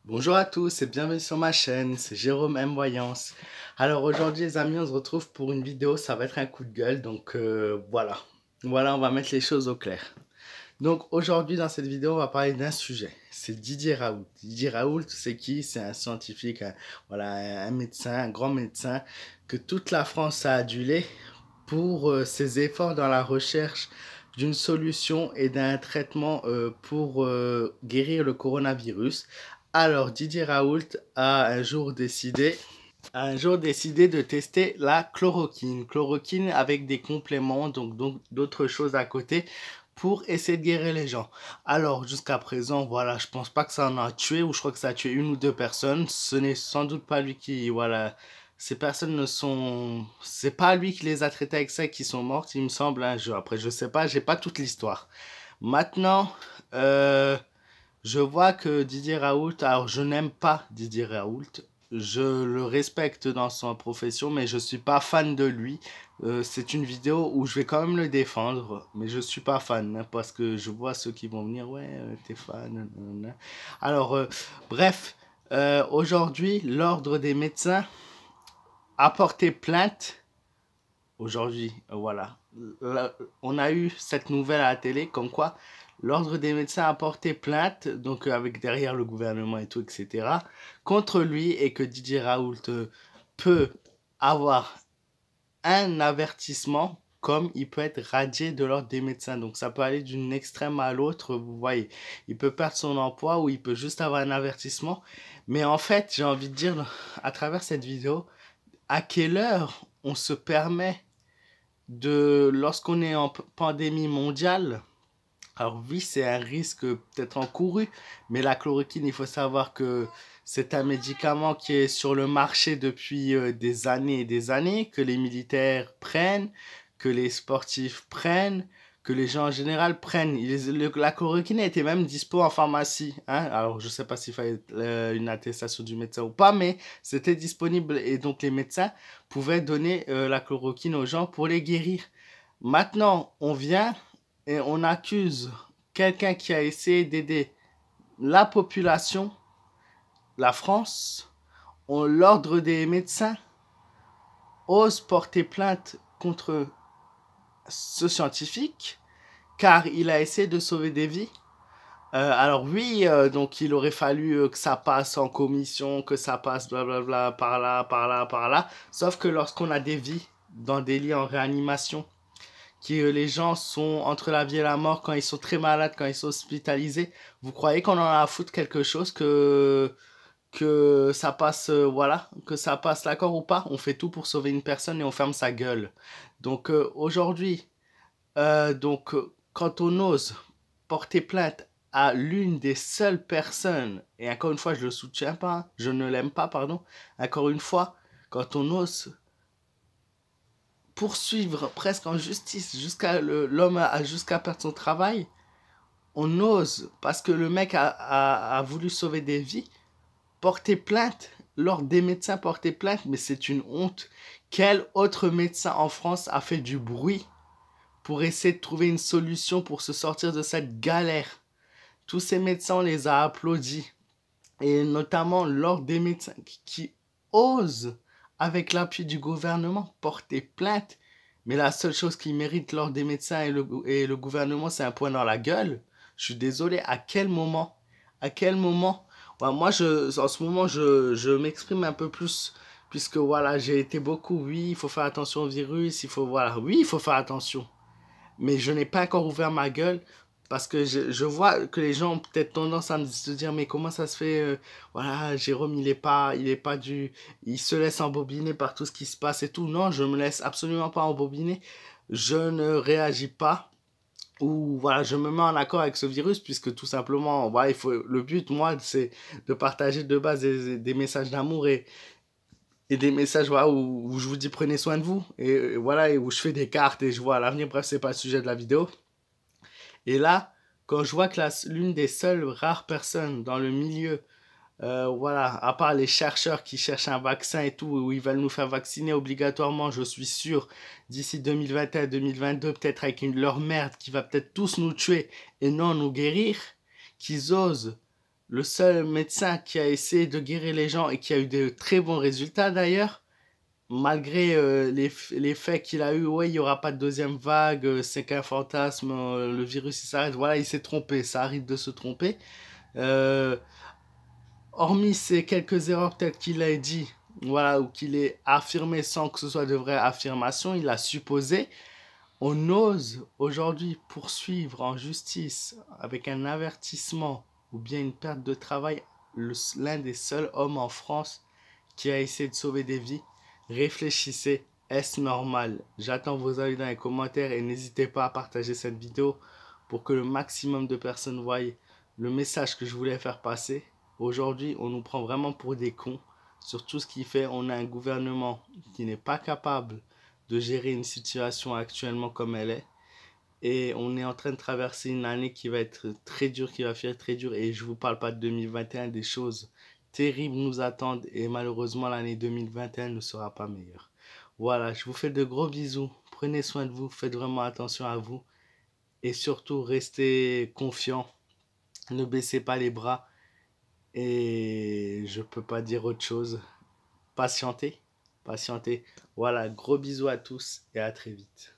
Bonjour à tous et bienvenue sur ma chaîne, c'est Jérôme M Voyance. Alors aujourd'hui les amis, on se retrouve pour une vidéo, ça va être un coup de gueule, donc voilà. Voilà, on va mettre les choses au clair. Donc aujourd'hui dans cette vidéo, on va parler d'un sujet, c'est Didier Raoult. Didier Raoult, c'est qui? C'est un scientifique, voilà, un médecin, un grand médecin que toute la France a adulé pour ses efforts dans la recherche d'une solution et d'un traitement pour guérir le coronavirus. Alors Didier Raoult a un jour décidé de tester la chloroquine. Chloroquine avec des compléments, donc d'autres choses à côté pour essayer de guérir les gens. Alors jusqu'à présent, voilà, je pense pas que ça en a tué, ou je crois que ça a tué une ou deux personnes. Ce n'est sans doute pas lui qui, voilà, ces personnes ne sont, c'est pas lui qui les a traitées avec ça et qui sont mortes, il me semble. Un jour. Après, je sais pas, j'ai pas toute l'histoire. Maintenant, je vois que Didier Raoult, alors je n'aime pas Didier Raoult, je le respecte dans sa profession, mais je suis pas fan de lui. C'est une vidéo où je vais quand même le défendre, mais je suis pas fan, hein, parce que je vois ceux qui vont venir, ouais, t'es fan. Nanana. Alors, bref, aujourd'hui, l'ordre des médecins a porté plainte. Aujourd'hui, voilà. Là, on a eu cette nouvelle à la télé comme quoi l'ordre des médecins a porté plainte, donc avec derrière le gouvernement et tout, etc., contre lui, et que Didier Raoult peut avoir un avertissement comme il peut être radié de l'ordre des médecins. Donc ça peut aller d'une extrême à l'autre, vous voyez. Il peut perdre son emploi ou il peut juste avoir un avertissement. Mais en fait, j'ai envie de dire à travers cette vidéo, à quelle heure on se permet lorsqu'on est en pandémie mondiale, alors oui, c'est un risque peut-être encouru, mais la chloroquine, il faut savoir que c'est un médicament qui est sur le marché depuis des années et des années, que les militaires prennent, que les sportifs prennent, que les gens en général prennent. La chloroquine était même dispo en pharmacie, hein. Alors je sais pas s'il fallait une attestation du médecin ou pas, mais c'était disponible et donc les médecins pouvaient donner la chloroquine aux gens pour les guérir. Maintenant, on vient et on accuse quelqu'un qui a essayé d'aider la population, la France, l'ordre des médecins ose porter plainte contre ce scientifique car il a essayé de sauver des vies. Alors oui, donc il aurait fallu que ça passe en commission, que ça passe blablabla par là, par là, par là. Sauf que lorsqu'on a des vies dans des lits en réanimation, les gens sont entre la vie et la mort quand ils sont très malades, quand ils sont hospitalisés. Vous croyez qu'on en a à foutre quelque chose que ça passe, voilà, que ça passe l'accord ou pas? On fait tout pour sauver une personne et on ferme sa gueule. Donc aujourd'hui, quand on ose porter plainte à l'une des seules personnes, et encore une fois, je le soutiens pas, je ne l'aime pas, pardon, encore une fois, quand on ose poursuivre presque en justice jusqu'à jusqu'à perdre son travail, on ose parce que le mec a voulu sauver des vies, porter plainte. Lors des médecins porter plainte, mais c'est une honte. Quel autre médecin en France a fait du bruit pour essayer de trouver une solution pour se sortir de cette galère? Tous ces médecins, on les a applaudis, et notamment l'ordre des médecins qui osent, avec l'appui du gouvernement, porter plainte. Mais la seule chose qui mérite l'ordre des médecins et le gouvernement, c'est un point dans la gueule. Je suis désolé, à quel moment, ouais, moi, en ce moment, je m'exprime un peu plus, puisque voilà, j'ai été beaucoup, oui, il faut faire attention au virus, voilà, oui, il faut faire attention, mais je n'ai pas encore ouvert ma gueule parce que je vois que les gens ont peut-être tendance à se dire, mais comment ça se fait, voilà, Jérôme, il se laisse embobiner par tout ce qui se passe et tout. Non, je me laisse absolument pas embobiner. Je ne réagis pas, ou voilà, je me mets en accord avec ce virus, puisque tout simplement, voilà, le but, moi, c'est de partager de base des messages d'amour et des messages, voilà, où je vous dis prenez soin de vous, et voilà, et où je fais des cartes et je vois à l'avenir. Bref, c'est pas le sujet de la vidéo. Et là, quand je vois que l'une des seules rares personnes dans le milieu, voilà, à part les chercheurs qui cherchent un vaccin et tout, où ils veulent nous faire vacciner obligatoirement, je suis sûr, d'ici 2021-2022, peut-être avec leur merde qui va peut-être tous nous tuer et non nous guérir, qu'ils osent le seul médecin qui a essayé de guérir les gens et qui a eu de très bons résultats d'ailleurs, malgré les faits qu'il a eu, ouais, il n'y aura pas de deuxième vague, c'est qu'un fantasme, le virus il s'arrête, voilà, il s'est trompé, ça arrive de se tromper. Euh, Hormis ces quelques erreurs peut-être qu'il a dit, voilà, ou qu'il ait affirmé sans que ce soit de vraies affirmations, il a supposé, on ose aujourd'hui poursuivre en justice avec un avertissement ou bien une perte de travail l'un des seuls hommes en France qui a essayé de sauver des vies. Réfléchissez, est-ce normal? J'attends vos avis dans les commentaires et n'hésitez pas à partager cette vidéo pour que le maximum de personnes voient le message que je voulais faire passer. Aujourd'hui, on nous prend vraiment pour des cons sur tout ce qui fait. On a un gouvernement qui n'est pas capable de gérer une situation actuellement comme elle est. Et on est en train de traverser une année qui va être très dure, qui va faire très dure. Et je ne vous parle pas de 2021, des choses terribles nous attendent. Et malheureusement, l'année 2021 ne sera pas meilleure. Voilà, je vous fais de gros bisous. Prenez soin de vous, faites vraiment attention à vous. Et surtout, restez confiants. Ne baissez pas les bras. Et je peux pas dire autre chose. Patientez, patientez. Voilà, gros bisous à tous et à très vite.